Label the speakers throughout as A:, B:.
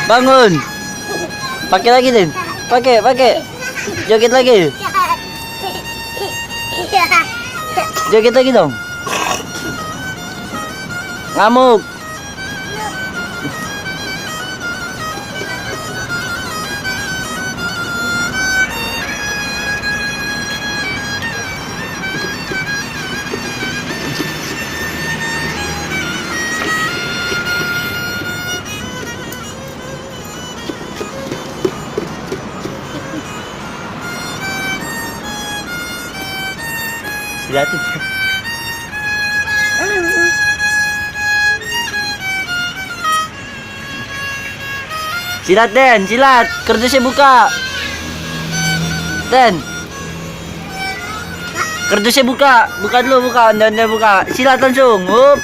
A: Bangun. Pakai lagi, Den. Pakai. Joget lagi. Joget lagi dong. Ngamuk. Silatin. Silat, Den, silat. Kardusnya buka. Den. Kardusnya buka. Buka dulu, buka. Anda buka. Silat langsung. Up.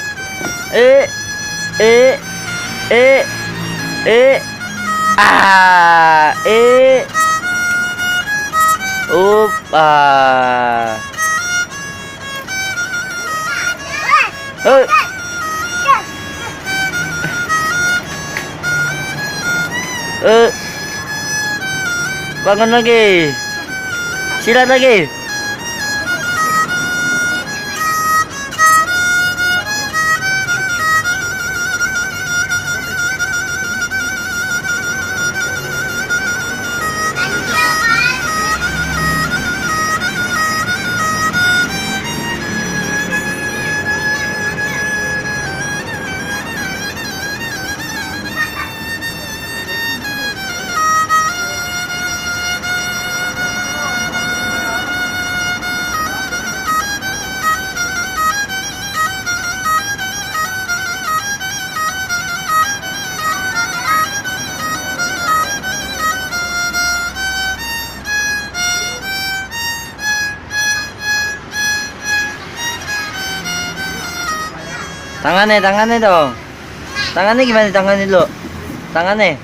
A: Eh. Ah. Up. Ah. Bangun lagi. Silat lagi. Tangannya dong. Tangannya gimana tangannya dulu? Tangannya.